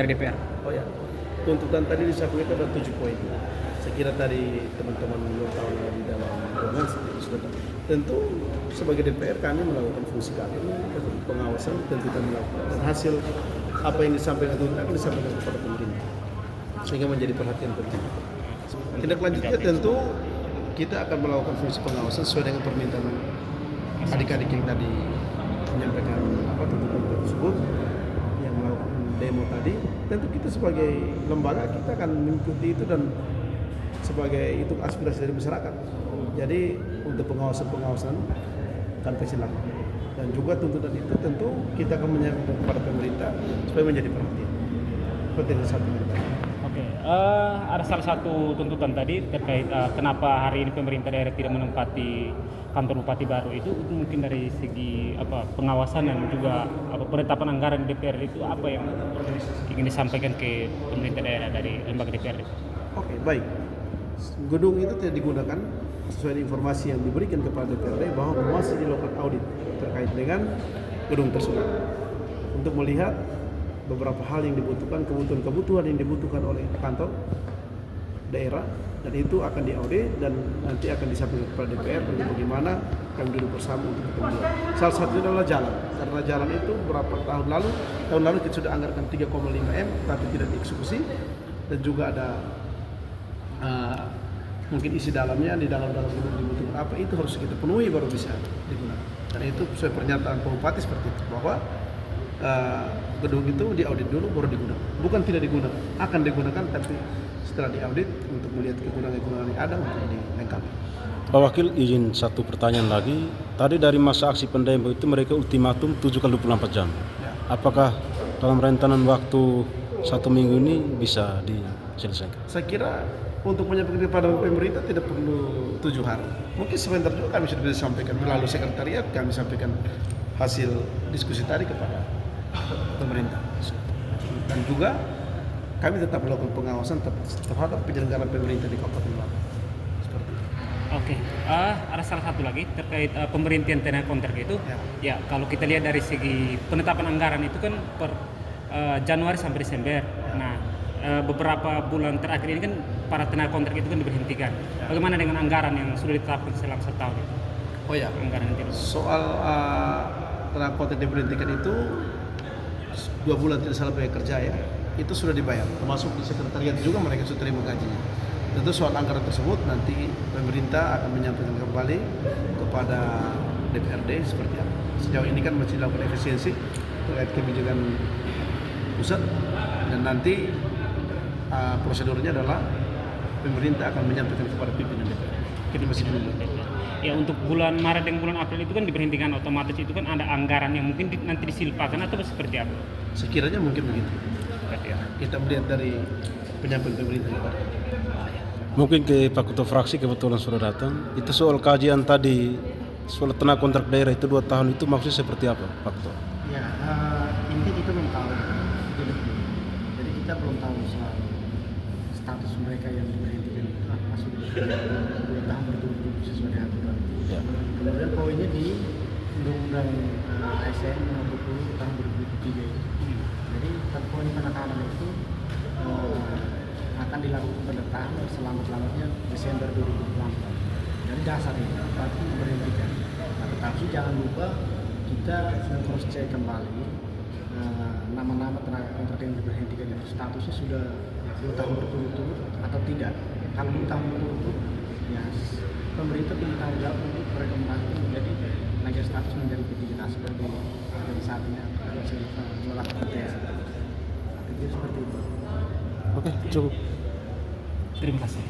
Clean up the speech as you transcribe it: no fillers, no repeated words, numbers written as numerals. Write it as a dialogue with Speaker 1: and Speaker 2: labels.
Speaker 1: dari DPR.
Speaker 2: Oh ya, tuntutan tadi disampaikan ada 7 poin. Saya kira tadi teman-teman wartawan di dalam ruangan sudah tahu. Tentu sebagai DPR kami melakukan fungsi kami, pengawasan tentu kami melakukan. Dan hasil apa yang disampaikan itu akan disampaikan kepada pemerintah, sehingga menjadi perhatian penting. Tindak lanjutnya tentu kita akan melakukan fungsi pengawasan sesuai dengan permintaan adik-adik yang tadi menyampaikan tuntutan tersebut, yang melakukan demo tadi. Tentu kita sebagai lembaga kita akan mengikuti itu dan sebagai itu aspirasi dari masyarakat. Jadi untuk pengawasan akan kasih lakukan. Dan juga tuntutan itu tentu kita akan menyampaikan kepada pemerintah supaya menjadi perhatian. Seperti yang saya sampaikan tadi.
Speaker 1: Oke, ada salah satu tuntutan tadi terkait kenapa hari ini pemerintah daerah tidak menempati kantor bupati baru itu mungkin dari segi pengawasan dan juga penetapan anggaran DPR itu apa yang ingin disampaikan ke pemerintah daerah dari lembaga DPR itu?
Speaker 2: Oke, baik. Gedung itu tidak digunakan sesuai informasi yang diberikan kepada DPRD bahwa masih dilakukan audit terkait dengan gedung tersebut untuk melihat beberapa hal yang dibutuhkan, kebutuhan yang dibutuhkan oleh kantor daerah, dan itu akan diaudit dan nanti akan disampaikan kepada DPR untuk bagaimana kami duduk bersama untuk ketemu. Salah satunya adalah jalan, karena jalan itu beberapa tahun lalu kita sudah anggarkan 3,5 M tapi tidak dieksekusi, dan juga ada mungkin isi dalamnya di dalam gedung dibutuhkan apa, itu harus kita penuhi baru bisa digunakan. Dan itu sesuai pernyataan Pak Bupati seperti itu, bahwa gedung itu diaudit dulu baru digunakan. Bukan tidak digunakan, akan digunakan tapi setelah diaudit untuk melihat kekurangan-kekurangan yang ada untuk dilengkapi.
Speaker 3: Pak Wakil, izin satu pertanyaan lagi. Tadi dari masa aksi pendemo itu mereka ultimatum 7x24 jam.
Speaker 2: Ya.
Speaker 3: Apakah dalam rentetan waktu 1 minggu ini bisa diselesaikan?
Speaker 2: Saya kira untuk menyampaikan kepada pemerintah tidak perlu 7 hari. Mungkin sebentar juga kami sudah bisa sampaikan melalui sekretariat, kami sampaikan hasil diskusi tadi kepada pemerintah. Dan juga kami tetap melakukan pengawasan terhadap penyelenggaraan pemerintah di Kabupaten Batu. Seperti itu.
Speaker 1: Oke, ada salah satu lagi terkait pemberhentian tenaga kontrak itu. Ya, kalau kita lihat dari segi penetapan anggaran itu kan per Januari sampai Desember. Nah, beberapa bulan terakhir ini kan para tenaga kontrak itu kan diberhentikan. Bagaimana dengan anggaran yang sudah ditetapkan selama 1 tahun itu?
Speaker 2: Oh ya,
Speaker 1: Anggaran itu.
Speaker 2: soal tenaga kontrak diberhentikan itu 2 bulan tidak salah bekerja ya, itu sudah dibayar, termasuk di sekretariat juga mereka sudah terima gajinya. Tentu soal anggaran tersebut nanti pemerintah akan menyampaikan kembali kepada DPRD seperti apa. Sejauh ini kan masih dilakukan efisiensi terkait kebijakan pusat, dan nanti prosedurnya adalah pemerintah akan menyampaikan kepada pimpinan DPR. Kita masih menunggu.
Speaker 1: Ya, untuk bulan Maret dan bulan April itu kan diberhentikan otomatis, itu kan ada anggaran yang mungkin nanti disilpakan atau seperti apa?
Speaker 2: Sekiranya mungkin begitu.
Speaker 1: Ya.
Speaker 2: Kita melihat dari penyampaian pemerintah kepada.
Speaker 3: Mungkin ke Pak Ketua Fraksi kebetulan sudah datang. Itu soal kajian tadi, soal tenaga kontrak daerah itu 2 tahun itu maksudnya seperti apa, Pak Ketua?
Speaker 4: Ya, intinya kita belum tahu. Jadi kita belum tahu soal status mereka yang diberhentikan masuk di 2 tahun berturut-turut sesuai dengan aturan.
Speaker 3: Ya.
Speaker 4: Kemudian poinnya di Undang-Undang ASN nomor 20 tahun 2003 itu. Jadi poin penekanan itu akan dilakukan pendataan selambat-lambatnya Desember 2024. Jadi dasar itu berarti diberhentikan. Nah, tetapi jangan lupa kita cross check kembali nama-nama tenaga kontrak yang diberhentikan itu statusnya sudah 2 tahun berturut-turut atau tidak. Kalau 2 tahun berturut-turut, ya pemerintah punya tanggung jawab untuk merekomendasi menjadi naikkan status menjadi P3K seperti saat ini melakukan tes. Jadi seperti itu.
Speaker 3: Oke, cukup.
Speaker 1: Terima kasih.